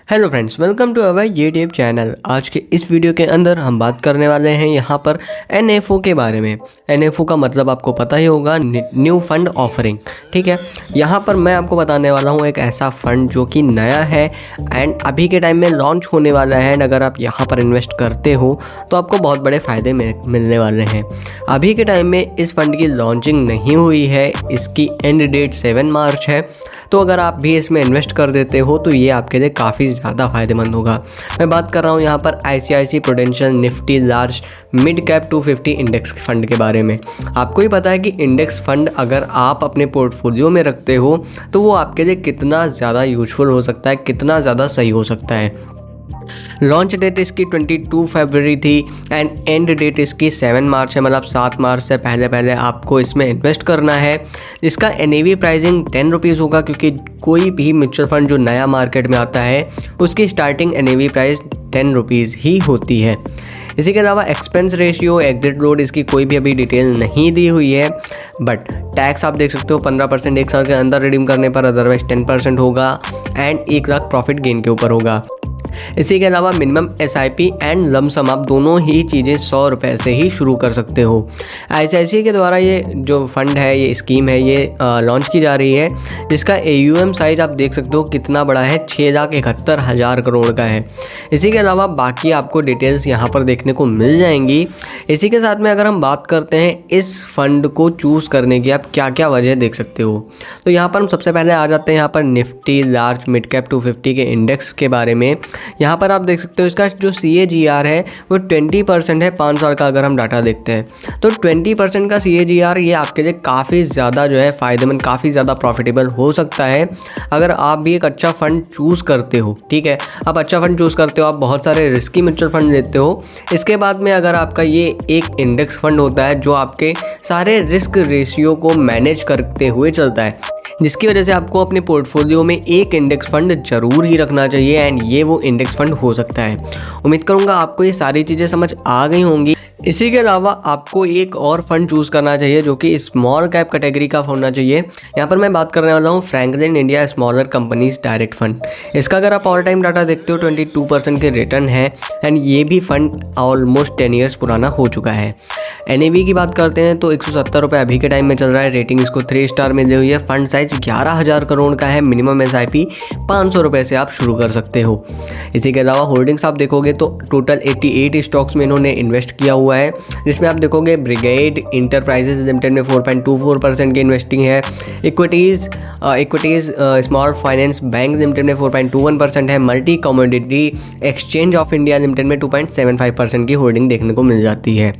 Hello friends, welcome to our YouTube channel. आज के इस वीडियो के अंदर हम बात करने वाले हैं यहाँ पर एनएफओ के बारे में। एनएफओ का मतलब आपको पता ही होगा, न्यू फंड ऑफरिंग। ठीक है, यहाँ पर मैं आपको बताने वाला हूँ एक ऐसा फंड जो कि नया है एंड अभी के टाइम में लॉन्च होने वाला है। एंड अगर आप यहाँ पर इन्वेस्ट करते हो तो आपको बहुत बड़े फ़ायदे मिलने वाले हैं। अभी के टाइम में इस फंड की लॉन्चिंग नहीं हुई है, इसकी एंड डेट 7 मार्च है। तो अगर आप भी इसमें इन्वेस्ट कर देते हो तो ये आपके लिए काफ़ी ज़्यादा फ़ायदेमंद होगा। मैं बात कर रहा हूँ यहाँ पर ICICI prudential Nifty large mid cap 250 index fund के बारे में। आपको ही पता है कि इंडेक्स फंड अगर आप अपने पोर्टफोलियो में रखते हो तो वो आपके लिए कितना ज़्यादा यूजफुल हो सकता है, कितना ज़्यादा सही हो सकता है। लॉन्च डेट इसकी 22 फरवरी थी एंड एंड डेट इसकी 7 मार्च है, मतलब 7 मार्च से पहले आपको इसमें इन्वेस्ट करना है। इसका NAV प्राइसिंग 10 रुपीज़ होगा, क्योंकि कोई भी म्यूचुअल फंड जो नया मार्केट में आता है उसकी स्टार्टिंग NAV प्राइस 10 रुपीज़ ही होती है। इसी के अलावा एक्सपेंस रेशियो, एग्जिट लोड, इसकी कोई भी अभी डिटेल नहीं दी हुई है। बट टैक्स आप देख सकते हो 15% एक साल के अंदर रिडीम करने पर, अदरवाइज 10% होगा एंड 1 लाख प्रॉफिट गेन के ऊपर होगा। इसी के अलावा मिनिमम SIP एंड लमसम आप दोनों ही चीज़ें 100 रुपये से ही शुरू कर सकते हो। ICICI के द्वारा ये जो फंड है, ये स्कीम है, ये लॉन्च की जा रही है, जिसका AUM साइज आप देख सकते हो कितना बड़ा है, 6,71,000 करोड़ का है। इसी के अलावा बाकी आपको डिटेल्स यहाँ पर देखने को मिल जाएंगी। इसी के साथ में अगर हम बात करते हैं इस फंड को चूज़ करने की आप क्या क्या वजह देख सकते हो, तो यहाँ पर हम सबसे पहले आ जाते हैं यहाँ पर निफ्टी लार्ज मिड कैप 250 के इंडेक्स के बारे में। यहाँ पर आप देख सकते हो इसका जो CAGR है वो 20% है 5 साल का। अगर हम डाटा देखते हैं तो 20% का CAGR ये आपके लिए काफ़ी ज़्यादा जो है फ़ायदेमंद, काफ़ी ज़्यादा प्रॉफिटेबल हो सकता है अगर आप भी एक अच्छा फ़ंड चूज़ करते हो। ठीक है, आप अच्छा फ़ंड चूज़ करते हो, आप बहुत सारे रिस्की म्यूचुअल फंड लेते हो। इसके बाद में अगर आपका ये एक इंडेक्स फंड होता है जो आपके सारे रिस्क रेशियो को मैनेज करते हुए चलता है, जिसकी वजह से आपको अपने पोर्टफोलियो में एक इंडेक्स फंड जरूर ही रखना चाहिए एंड ये वो इंडेक्स फंड हो सकता है। उम्मीद करूंगा आपको ये सारी चीज़ें समझ आ गई होंगी। इसी के अलावा आपको एक और फंड चूज़ करना चाहिए जो कि स्मॉल कैप कैटेगरी का होना चाहिए। यहाँ पर मैं बात करने वाला हूँ Franklin India smaller companies direct fund. इसका अगर आप ऑल टाइम डाटा देखते हो 22% के रिटर्न है एंड ये भी फंड ऑलमोस्ट 10 ईयर्स पुराना हो चुका है। NAV की बात करते हैं तो 170 रुपये अभी के टाइम में चल रहा है। रेटिंग इसको 3 स्टार मिली हुई है। फंड साइज 11,000 करोड़ का है। मिनिमम SIP 500 रुपये से आप शुरू कर सकते हो। इसी के अलावा होल्डिंग्स आप देखोगे तो टोटल 88 स्टॉक्स में इन्होंने इन्वेस्ट किया हुआ है, जिसमें आप देखोगे ब्रिगेड इंटरप्राइजेज लिमिटेड में 4.24% की इन्वेस्टिंग है। Equities small finance bank limited में 4.21% है। Multi commodity exchange of India limited में 2.75% की होल्डिंग देखने को मिल जाती है।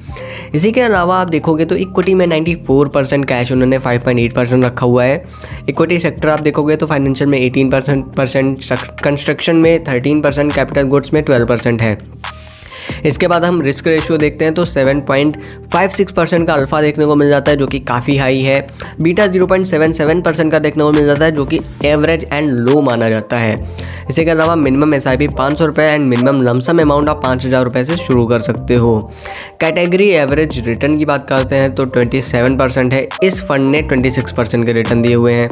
इसी के अलावा आप देखोगे तो इक्विटी में 94% कैश उन्होंने 5.8% रखा हुआ है। इक्विटी सेक्टर आप देखोगे तो फाइनेंशियल में 18%, कंस्ट्रक्शन में 13%, कैपिटल गुड्स में 12% है। इसके बाद हम रिस्क रेशियो देखते हैं तो 7.56% का अल्फा देखने को मिल जाता है, जो कि काफ़ी हाई है। बीटा 0.77% का देखने को मिल जाता है, जो कि एवरेज एंड लो माना जाता है। इसी के अलावा मिनिमम SIP 500 रुपये एंड मिनिमम लमसम अमाउंट आप 5,000 रुपये से शुरू कर सकते हो। कैटेगरी एवरेज रिटर्न की बात करते हैं तो 27% है। इस फंड ने 26% के रिटर्न दिए हुए हैं।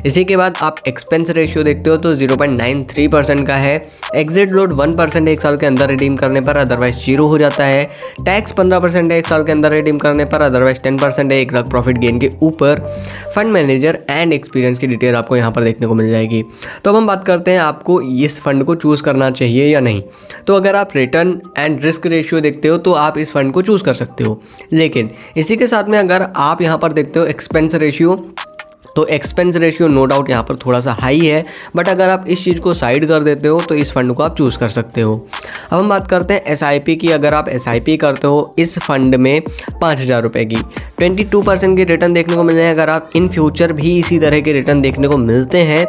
इसी के बाद आप एक्सपेंस रेशियो देखते हो तो 0.93% का है। एग्जिट लोड 1% एक साल के अंदर रिडीम करने पर, अदरवाइज 0 हो जाता है। टैक्स 15% है एक साल के अंदर रिडीम करने पर, अदरवाइज 10% है 1 लाख प्रॉफिट गेन के ऊपर। फंड मैनेजर एंड एक्सपीरियंस की डिटेल आपको यहाँ पर देखने को मिल जाएगी। तो अब हम बात करते हैं आपको इस फंड को चूज़ करना चाहिए या नहीं। तो अगर आप रिटर्न एंड रिस्क रेशियो देखते हो तो आप इस फंड को चूज़ कर सकते हो, लेकिन इसी के साथ में अगर आप यहाँ पर देखते हो एक्सपेंस रेशियो, तो एक्सपेंस रेशियो नो डाउट यहाँ पर थोड़ा सा हाई है। बट अगर आप इस चीज़ को साइड कर देते हो तो इस फंड को आप चूज़ कर सकते हो। अब हम बात करते हैं SIP की। अगर आप SIP करते हो इस फंड में 5,000 रुपये की, 22% के रिटर्न देखने को मिल रहे हैं। अगर आप इन फ्यूचर भी इसी तरह के रिटर्न देखने को मिलते हैं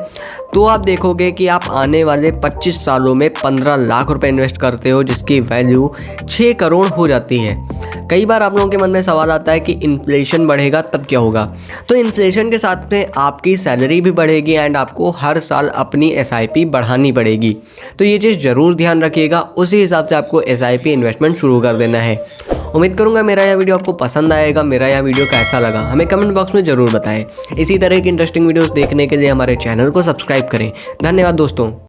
तो आप देखोगे कि आप आने वाले 25 सालों में 15 लाख रुपए इन्वेस्ट करते हो, जिसकी वैल्यू 6 करोड़ हो जाती है। कई बार आप लोगों के मन में सवाल आता है कि इन्फ्लेशन बढ़ेगा तब क्या होगा। तो इन्फ्लेशन के साथ में आपकी सैलरी भी बढ़ेगी एंड आपको हर साल अपनी SIP बढ़ानी पड़ेगी। तो ये चीज़ ज़रूर ध्यान रखिएगा, उसी हिसाब से आपको SIP इन्वेस्टमेंट शुरू कर देना है। उम्मीद करूंगा मेरा यह वीडियो आपको पसंद आएगा। मेरा यह वीडियो कैसा लगा हमें कमेंट बॉक्स में ज़रूर बताएं। इसी तरह की इंटरेस्टिंग वीडियोस देखने के लिए हमारे चैनल को सब्सक्राइब करें। धन्यवाद दोस्तों।